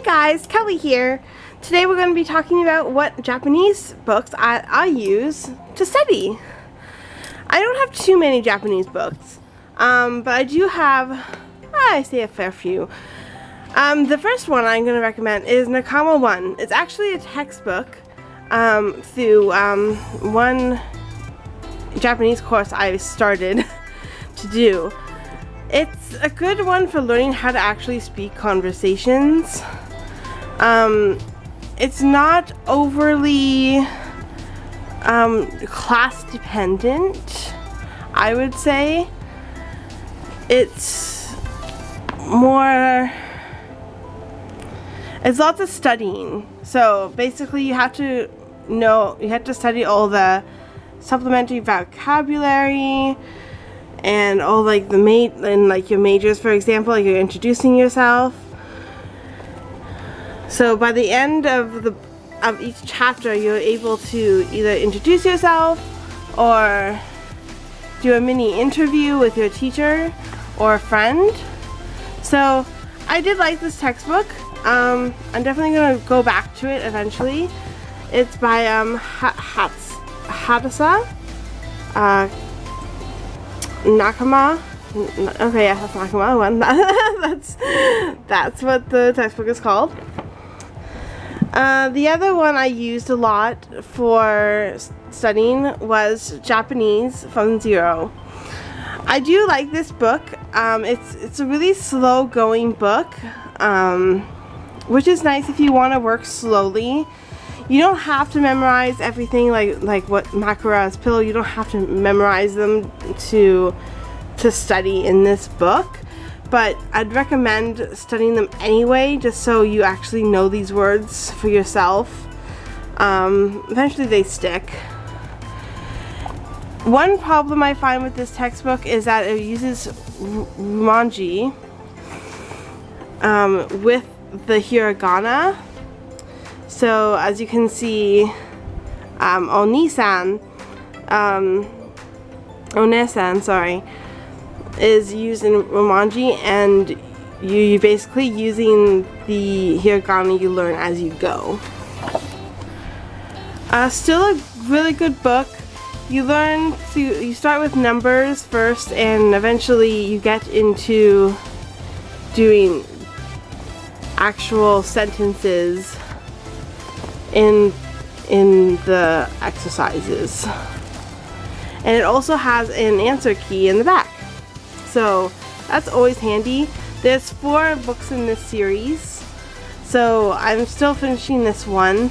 guys, Kelly here. Today we're going to be talking about what Japanese books I use to study. I don't have too many Japanese books, but I do have, I say a fair few. The first one I'm going to recommend is Nakama 1. It's actually a textbook through one Japanese course I started to do. It's a good one for learning how to actually speak conversations. It's not overly class dependent, I would say. It's lots of studying. So basically you have to study all the supplementary vocabulary and all like your majors, for example, like you're introducing yourself. So by the end of each chapter, you're able to either introduce yourself or do a mini interview with your teacher or a friend. So I did like this textbook. I'm definitely gonna go back to it eventually. It's by Hadasa Nakama. Okay, yeah, that's Nakama 1. That's what the textbook is called. The other one I used a lot for studying was Japanese from Zero. I do like this book. It's a really slow going book, which is nice if you want to work slowly. You don't have to memorize everything like what Makura's Pillow. You don't have to memorize them to study in this book. But I'd recommend studying them anyway, just so you actually know these words for yourself. Eventually they stick. One problem I find with this textbook is that it uses romanji with the hiragana. So as you can see, Onesan, sorry, is used in romanji, and you're basically using the hiragana you learn as you go. Still a really good book. You start with numbers first, and eventually you get into doing actual sentences in the exercises. And it also has an answer key in the back. So that's always handy. There's 4 books in this series, so I'm still finishing this one.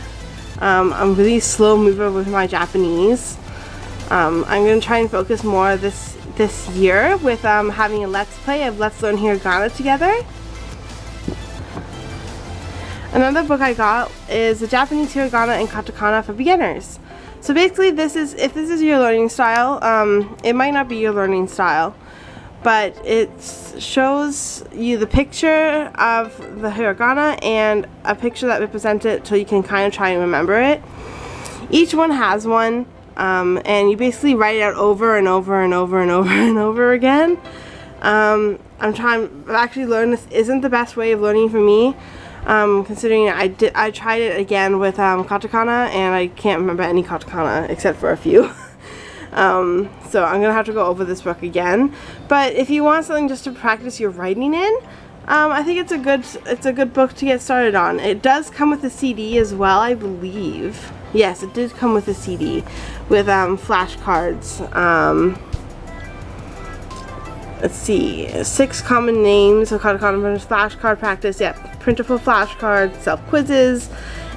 I'm a really slow mover with my Japanese. I'm going to try and focus more this year with having a let's play of Let's Learn Hiragana together. Another book I got is the Japanese Hiragana and Katakana for Beginners. So basically if this is your learning style, it might not be your learning style, but it shows you the picture of the hiragana and a picture that represents it, so you can kind of try and remember it. Each one has one, and you basically write it out over and over and over and over and over again. I've actually learned this isn't the best way of learning for me, considering I tried it again with katakana, and I can't remember any katakana except for a few. So I'm gonna have to go over this book again. But if you want something just to practice your writing in, I think it's a good book to get started on. It does come with a CD as well, I believe. Yes, it did come with a CD with flashcards. Let's see, 6 common names of katakana, flashcard practice, yeah, printable flashcards, self quizzes,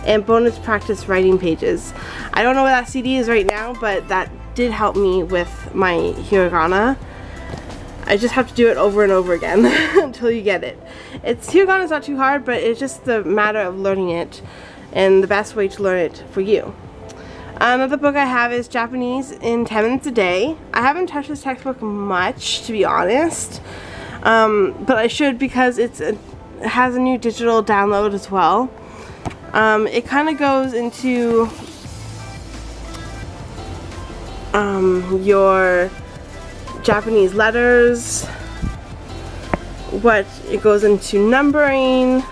and bonus practice writing pages. I don't know where that CD is right now, but that did help me with my hiragana. I just have to do it over and over again until you get it. Hiragana is not too hard, but it's just the matter of learning it and the best way to learn it for you. Another book I have is Japanese in 10 Minutes a Day. I haven't touched this textbook much, to be honest, but I should, because it has a new digital download as well. It kind of goes into your Japanese letters, what it goes into numbering,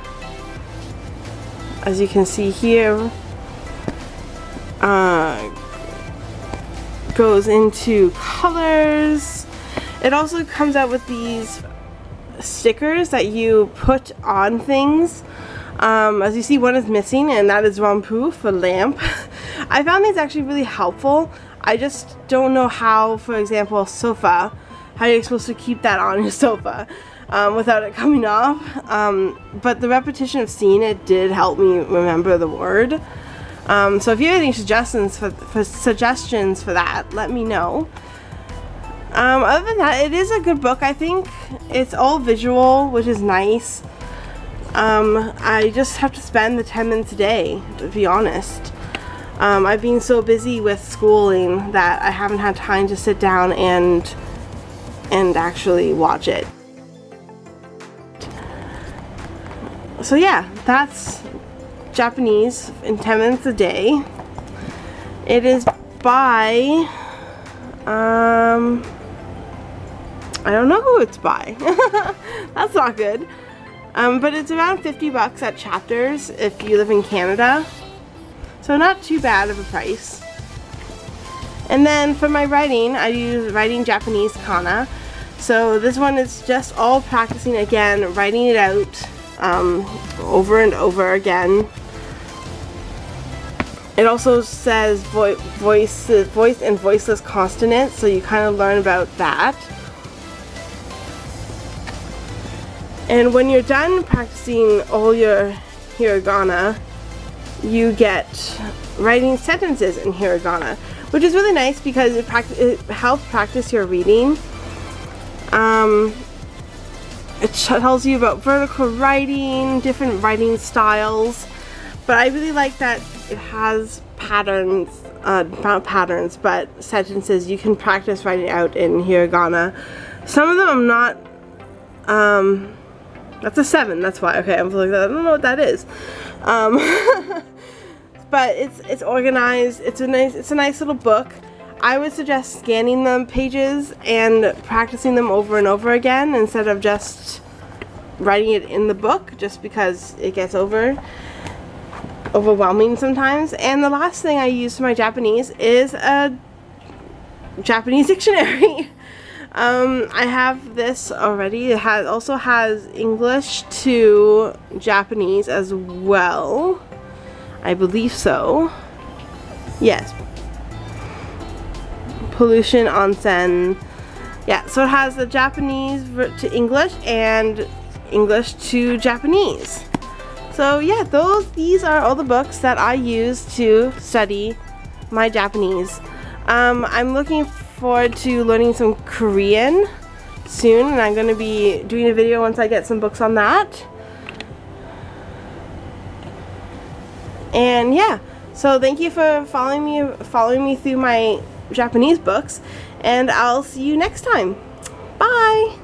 as you can see here, goes into colors. It also comes out with these stickers that you put on things. As you see, one is missing, and that is Rampu for lamp. I found these actually really helpful. I just don't know how, for example, sofa, how you're supposed to keep that on your sofa without it coming off. But the repetition of seeing it did help me remember the word. So if you have any suggestions for that, let me know. Other than that, it is a good book. I think it's all visual, which is nice. I just have to spend the 10 minutes a day, to be honest. I've been so busy with schooling that I haven't had time to sit down and actually watch it. So yeah, that's Japanese in 10 minutes a day. It is by, I don't know who it's by. That's not good. But it's around 50 bucks at Chapters if you live in Canada. So not too bad of a price. And then for my writing, I use Writing Japanese Kana. So this one is just all practicing again, writing it out over and over again. It also says voice and voiceless consonants, so you kind of learn about that. And when you're done practicing all your hiragana, you get writing sentences in hiragana, which is really nice because it helps practice your reading. It tells you about vertical writing, different writing styles, but I really like that it has patterns, not patterns, but sentences you can practice writing out in hiragana. Some of them I'm not, that's a 7, that's why. Okay, I'm like, I don't know what that is. But it's organized. It's a nice little book. I would suggest scanning the pages and practicing them over and over again instead of just writing it in the book, just because it gets overwhelming sometimes. And the last thing I use for my Japanese is a Japanese dictionary. I have this already. It also has English to Japanese as well. I believe so. Yes. Pollution, onsen. Yeah, so it has the Japanese to English and English to Japanese. So yeah, these are all the books that I use to study my Japanese. I'm looking forward to learning some Korean soon, and I'm going to be doing a video once I get some books on that. And yeah, so thank you for following me through my Japanese books, and I'll see you next time. Bye!